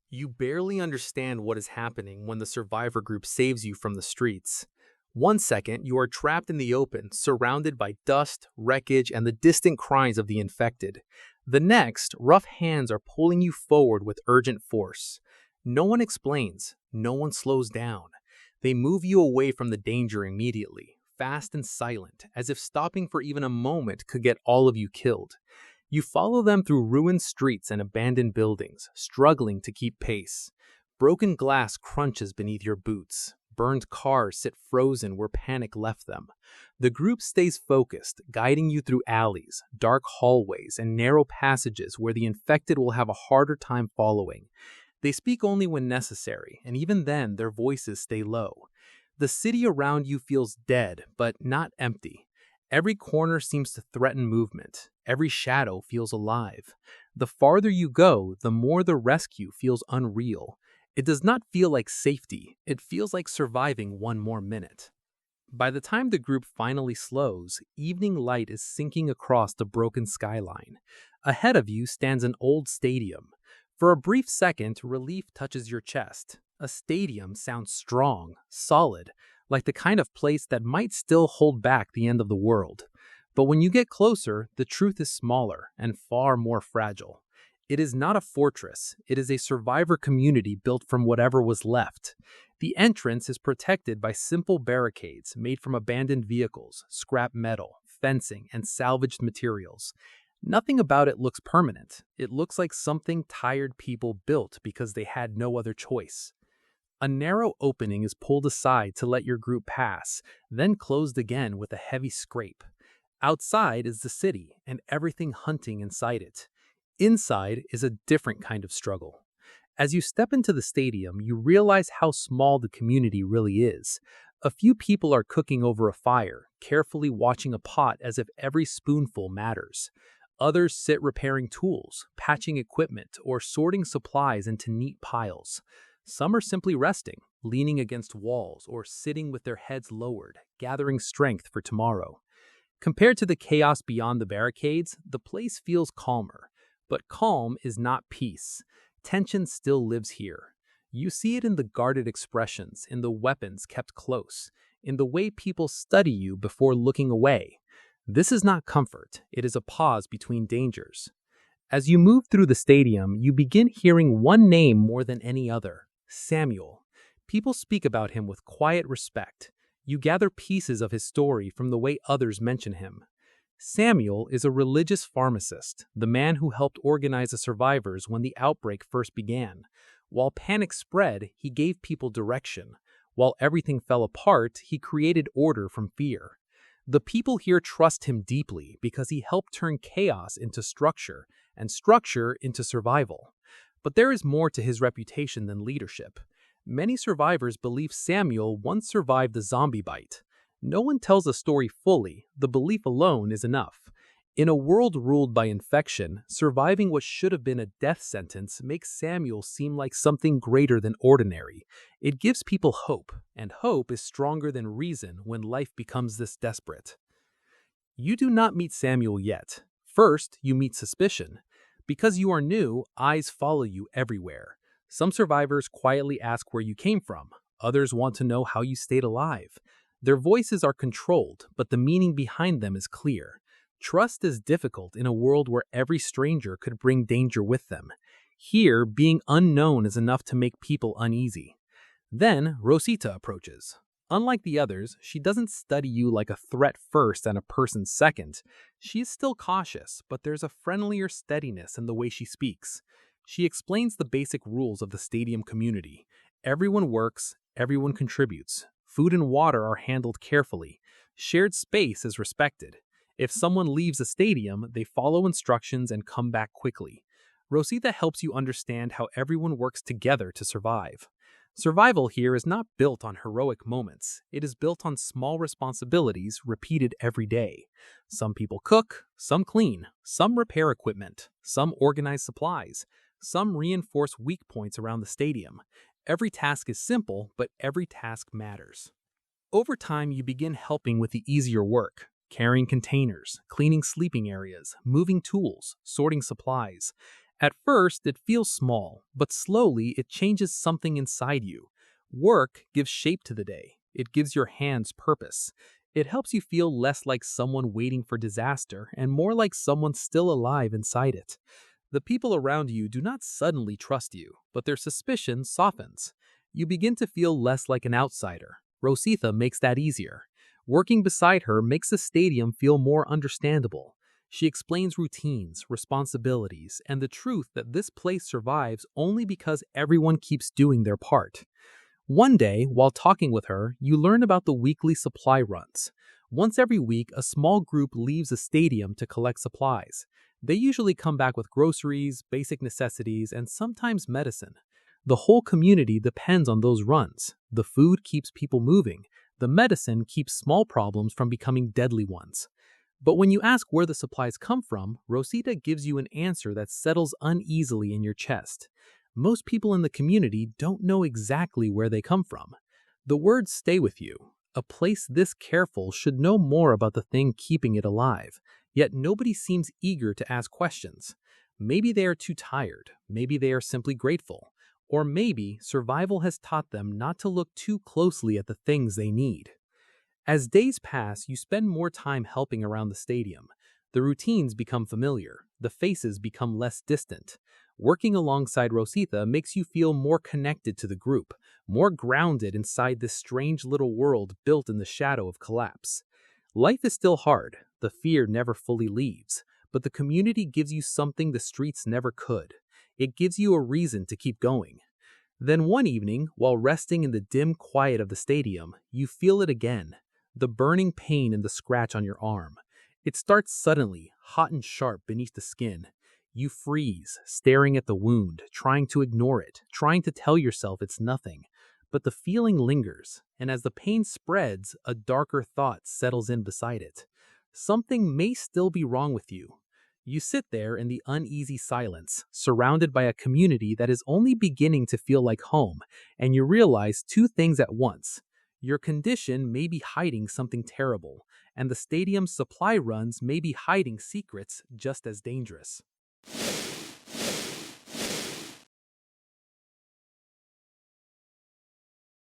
You barely understand what is happening when the survivor group saves you from the streets. One second, you are trapped in the open, surrounded by dust, wreckage, and the distant cries of the infected. The next, rough hands are pulling you forward with urgent force. No one explains, no one slows down. They move you away from the danger immediately, fast and silent, as if stopping for even a moment could get all of you killed. You follow them through ruined streets and abandoned buildings, struggling to keep pace. Broken glass crunches beneath your boots. Burned cars sit frozen where panic left them. The group stays focused, guiding you through alleys, dark hallways, and narrow passages where the infected will have a harder time following. They speak only when necessary, and even then their voices stay low. The city around you feels dead, but not empty. Every corner seems to threaten movement. Every shadow feels alive. The farther you go, the more the rescue feels unreal. It does not feel like safety, it feels like surviving one more minute. By the time the group finally slows, evening light is sinking across the broken skyline. Ahead of you stands an old stadium. For a brief second, relief touches your chest. A stadium sounds strong, solid, like the kind of place that might still hold back the end of the world. But when you get closer, the truth is smaller and far more fragile. It is not a fortress, it is a survivor community built from whatever was left. The entrance is protected by simple barricades made from abandoned vehicles, scrap metal, fencing, and salvaged materials. Nothing about it looks permanent. It looks like something tired people built because they had no other choice. A narrow opening is pulled aside to let your group pass, then closed again with a heavy scrape. Outside is the city and everything hunting inside it. Inside is a different kind of struggle. As you step into the stadium, you realize how small the community really is. A few people are cooking over a fire, carefully watching a pot as if every spoonful matters. Others sit repairing tools, patching equipment, or sorting supplies into neat piles. Some are simply resting, leaning against walls, or sitting with their heads lowered, gathering strength for tomorrow. Compared to the chaos beyond the barricades, the place feels calmer. But calm is not peace. Tension still lives here. You see it in the guarded expressions, in the weapons kept close, in the way people study you before looking away. This is not comfort, it is a pause between dangers. As you move through the stadium, you begin hearing one name more than any other: Samuel. People speak about him with quiet respect. You gather pieces of his story from the way others mention him. Samuel is a religious pharmacist, the man who helped organize the survivors when the outbreak first began. While panic spread, he gave people direction. While everything fell apart, he created order from fear. The people here trust him deeply because he helped turn chaos into structure and structure into survival. But there is more to his reputation than leadership. Many survivors believe Samuel once survived the zombie bite. No one tells the story fully, the belief alone is enough. In a world ruled by infection, surviving what should have been a death sentence makes Samuel seem like something greater than ordinary. It gives people hope, and hope is stronger than reason when life becomes this desperate. You do not meet Samuel yet. First, you meet suspicion. Because you are new, eyes follow you everywhere. Some survivors quietly ask where you came from. Others want to know how you stayed alive. Their voices are controlled, but the meaning behind them is clear. Trust is difficult in a world where every stranger could bring danger with them. Here, being unknown is enough to make people uneasy. Then, Rosita approaches. Unlike the others, she doesn't study you like a threat first and a person second. She is still cautious, but there's a friendlier steadiness in the way she speaks. She explains the basic rules of the stadium community. Everyone works, everyone contributes. Food and water are handled carefully. Shared space is respected. If someone leaves a stadium, they follow instructions and come back quickly. Rosita helps you understand how everyone works together to survive. Survival here is not built on heroic moments. It is built on small responsibilities repeated every day. Some people cook, some clean, some repair equipment, some organize supplies, some reinforce weak points around the stadium. Every task is simple, but every task matters. Over time, you begin helping with the easier work: carrying containers, cleaning sleeping areas, moving tools, sorting supplies. At first, it feels small, but slowly it changes something inside you. Work gives shape to the day. It gives your hands purpose. It helps you feel less like someone waiting for disaster and more like someone still alive inside it. The people around you do not suddenly trust you, but their suspicion softens. You begin to feel less like an outsider. Rositha makes that easier. Working beside her makes the stadium feel more understandable. She explains routines, responsibilities, and the truth that this place survives only because everyone keeps doing their part. One day, while talking with her, you learn about the weekly supply runs. Once every week, a small group leaves the stadium to collect supplies. They usually come back with groceries, basic necessities, and sometimes medicine. The whole community depends on those runs. The food keeps people moving. The medicine keeps small problems from becoming deadly ones. But when you ask where the supplies come from, Rosita gives you an answer that settles uneasily in your chest. Most people in the community don't know exactly where they come from. The words stay with you. A place this careful should know more about the thing keeping it alive, yet nobody seems eager to ask questions. Maybe they are too tired, maybe they are simply grateful, or maybe survival has taught them not to look too closely at the things they need. As days pass, you spend more time helping around the stadium. The routines become familiar, the faces become less distant. Working alongside Rosita makes you feel more connected to the group, more grounded inside this strange little world built in the shadow of collapse. Life is still hard, the fear never fully leaves, but the community gives you something the streets never could. It gives you a reason to keep going. Then one evening, while resting in the dim quiet of the stadium, you feel it again. The burning pain in the scratch on your arm. It starts suddenly, hot and sharp beneath the skin. You freeze, staring at the wound, trying to ignore it, trying to tell yourself it's nothing. But the feeling lingers, and as the pain spreads, a darker thought settles in beside it. Something may still be wrong with you. You sit there in the uneasy silence, surrounded by a community that is only beginning to feel like home, and you realize two things at once. Your condition may be hiding something terrible, and the stadium's supply runs may be hiding secrets just as dangerous.